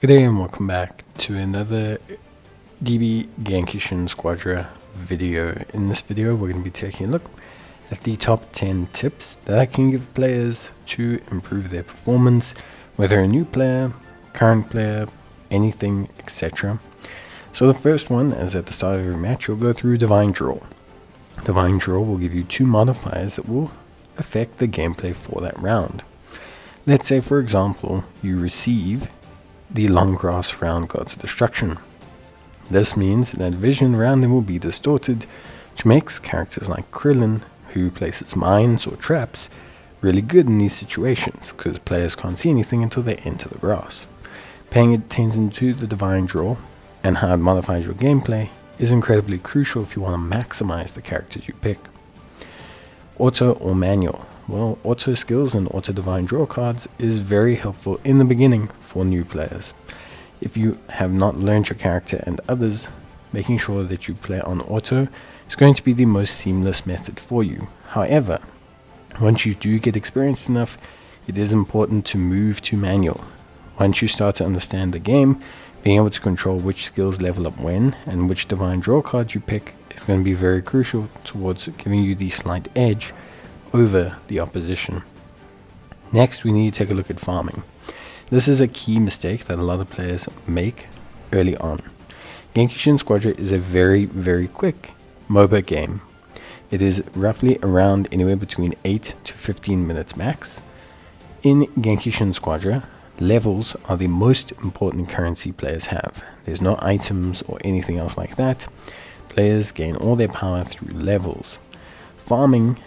Good day and welcome back to another DB Gekishin Squadra video. In this video we're going to be taking a look at the top 10 tips that I can give players to improve their performance, whether a new player, current player, anything, etc. So the first one is at the start of every match you'll go through Divine Draw. Divine Draw will give you two modifiers that will affect the gameplay for that round. Let's say for example you receive the long grass round Gods of Destruction. This means that vision around them will be distorted, which makes characters like Krillin, who places mines or traps, really good in these situations, because players can't see anything until they enter the grass. Paying attention to the Divine Draw and how it modifies your gameplay is incredibly crucial if you want to maximize the characters you pick. Auto or manual? Well, auto skills and auto divine draw cards is very helpful in the beginning for new players. If you have not learned your character and others, making sure that you play on auto is going to be the most seamless method for you. However, once you do get experienced enough, it is important to move to manual. Once you start to understand the game, being able to control which skills level up when and which divine draw cards you pick is going to be very crucial towards giving you the slight edge over the opposition. Next, we need to take a look at farming. This is a key mistake that a lot of players make early on. Gekishin Squadra is a very quick MOBA game. It is roughly around anywhere between 8 to 15 minutes max. In Gekishin Squadra, levels are the most important currency players have. There's no items or anything else like that. Players gain all their power through levels. Farming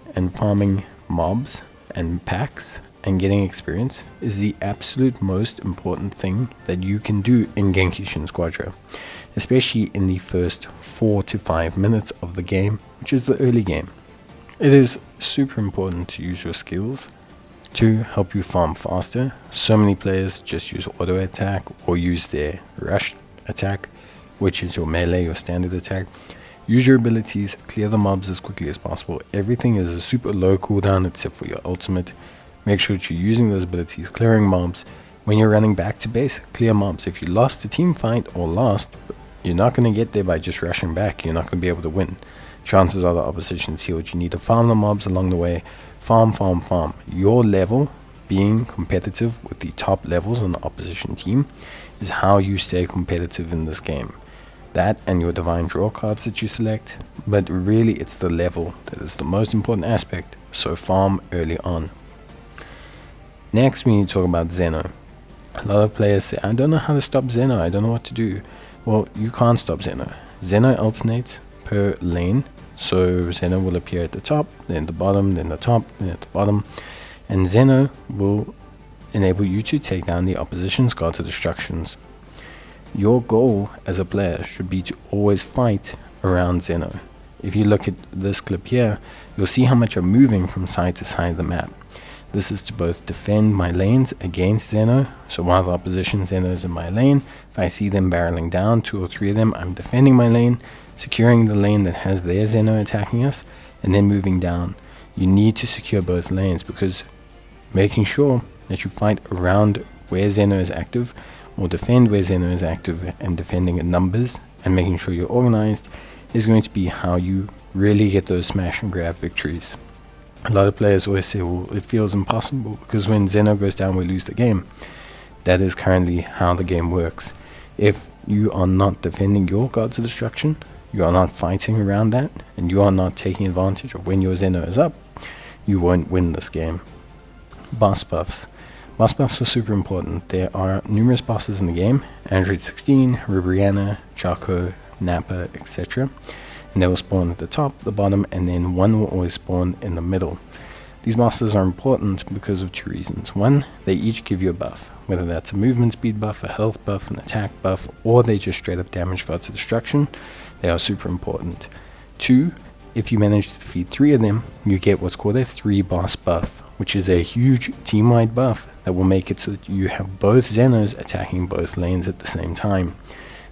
mobs and packs and getting experience is the absolute most important thing that you can do in Gekishin Squadra, especially in the first 4 to 5 minutes of the game, which is the early game. It is super important to use your skills to help you farm faster. So many players just use auto attack or use their rush attack, which is your melee, your standard attack. Use your abilities, clear the mobs as quickly as possible. Everything is a super low cooldown except for your ultimate. Make sure that you're using those abilities, clearing mobs. When you're running back to base, clear mobs. If you lost a team fight or lost, you're not going to get there by just rushing back. You're not going to be able to win. Chances are the opposition's healed. You need to farm the mobs along the way. Farm. Your level, being competitive with the top levels on the opposition team, is how you stay competitive in this game. That and your divine draw cards that you select, but really it's the level that is the most important aspect, so farm early on. Next we need to talk about Zeno. A lot of players say, I don't know how to stop Zeno, I don't know what to do. Well, you can't stop Zeno. Zeno alternates per lane, so Zeno will appear at the top, then the bottom, then the top, then at the bottom, and Zeno will enable you to take down the opposition's Gods of Destructions. Your goal as a player should be to always fight around Zeno. If you look at this clip here, you'll see how much I'm moving from side to side of the map. This is to both defend my lanes against Zeno, so while the opposition Zeno is in my lane, if I see them barreling down, 2 or 3 of them, I'm defending my lane, securing the lane that has their Zeno attacking us, and then moving down. You need to secure both lanes, because making sure that you fight around where Zeno is active or defend where Zeno is active and defending in numbers and making sure you're organized is going to be how you really get those smash and grab victories. A lot of players always say, well, it feels impossible because when Zeno goes down we lose the game. That is currently how the game works. If you are not defending your Gods of Destruction, you are not fighting around that, and you are not taking advantage of when your Zeno is up, you won't win this game. Boss buffs. Boss buffs are super important. There are numerous bosses in the game, Android 16, Ribrianna, Chaco, Nappa, etc. And they will spawn at the top, the bottom, and then one will always spawn in the middle. These bosses are important because of 2 reasons. One, they each give you a buff, whether that's a movement speed buff, a health buff, an attack buff, or they just straight up damage Gods of Destruction. They are super important. 2, if you manage to defeat 3 of them, you get what's called a 3 boss buff, which is a huge team-wide buff that will make it so that you have both Zenos attacking both lanes at the same time.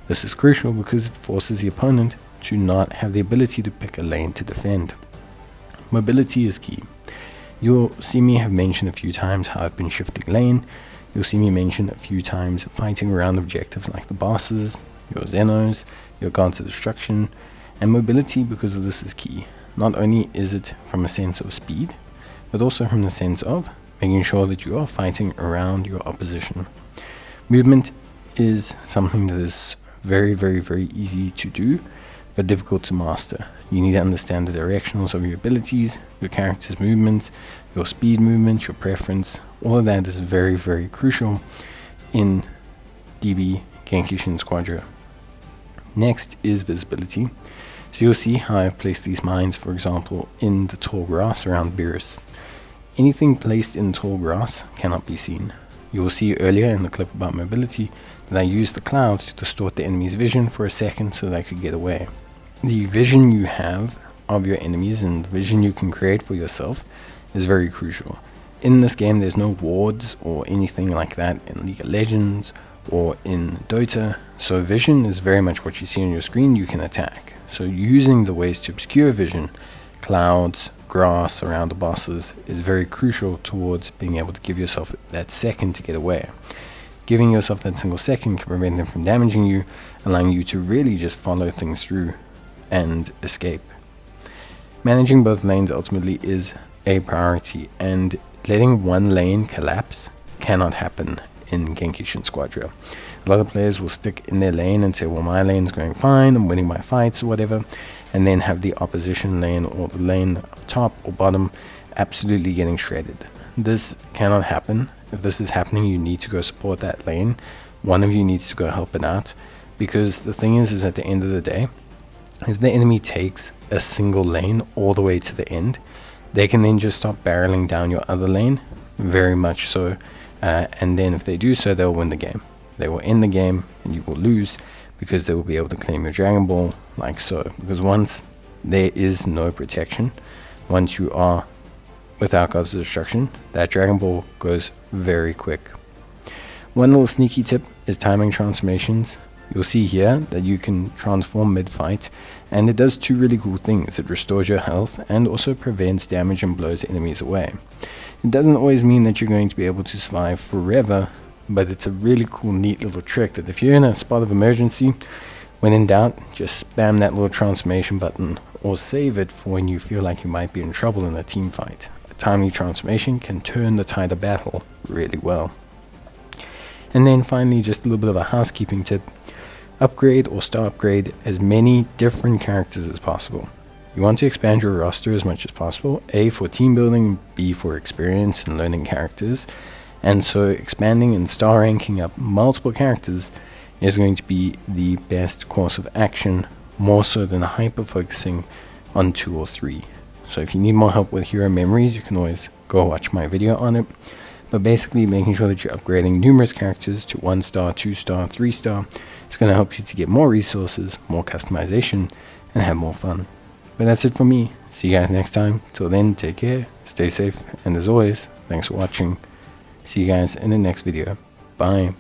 This is crucial because it forces the opponent to not have the ability to pick a lane to defend. Mobility is key. You'll see me have mentioned a few times how I've been shifting lane. you'll see me mention a few times fighting around objectives like the bosses, your Zenos, your gods of destruction, and mobility because of this is key. Not only is it from a sense of speed, but also from the sense of making sure that you are fighting around your opposition. Movement is something that is very, very, very easy to do, but difficult to master. You need to understand the directionals of your abilities, your character's movements, your speed movements, your preference. All of that is very, very crucial in DB Gekishin Squadra. Next is visibility. So you'll see how I've placed these mines, for example, in the tall grass around Beerus. Anything placed in tall grass cannot be seen. You will see earlier in the clip about mobility that I used the clouds to distort the enemy's vision for a second so they could get away. The vision you have of your enemies and the vision you can create for yourself is very crucial. In this game there's no wards or anything like that in League of Legends or in Dota, so vision is very much what you see on your screen you can attack. So using the ways to obscure vision, clouds, grass around the bosses, is very crucial towards being able to give yourself that second to get away. Giving yourself that single second can prevent them from damaging you, allowing you to really just follow things through and escape. Managing both lanes ultimately is a priority, and letting one lane collapse cannot happen in Gekishin Squadra. A lot of players will stick in their lane and say, well, my lane's going fine, I'm winning my fights or whatever, and then have the opposition lane or the lane up top or bottom absolutely getting shredded. This cannot happen. If this is happening, you need to go support that lane. One of you needs to go help it out, because the thing is at the end of the day, if the enemy takes a single lane all the way to the end, they can then just start barreling down your other lane, very much so, and then if they do so, they'll win the game. They will end the game and you will lose, because they will be able to claim your Dragon Ball like so. Because once there is no protection, once you are without gods of destruction, that Dragon Ball goes very quick. One little sneaky tip is timing transformations. You'll see here that you can transform mid-fight, and it does two really cool things. It restores your health and also prevents damage and blows enemies away. It doesn't always mean that you're going to be able to survive forever, but it's a really cool, neat little trick that if you're in a spot of emergency, when in doubt, just spam that little transformation button or save it for when you feel like you might be in trouble in a team fight. A timely transformation can turn the tide of battle really well. And then finally, just a little bit of a housekeeping tip. Upgrade or star upgrade as many different characters as possible. You want to expand your roster as much as possible, A, for team building, B, for experience and learning characters. And so expanding and star ranking up multiple characters is going to be the best course of action, more so than hyper focusing on 2 or 3. So if you need more help with hero memories, you can always go watch my video on it. But basically making sure that you're upgrading numerous characters to 1 star, 2 star, 3 star is going to help you to get more resources, more customization, and have more fun. But that's it for me. See you guys next time. Till then, take care, stay safe, and as always, thanks for watching. See you guys in the next video. Bye.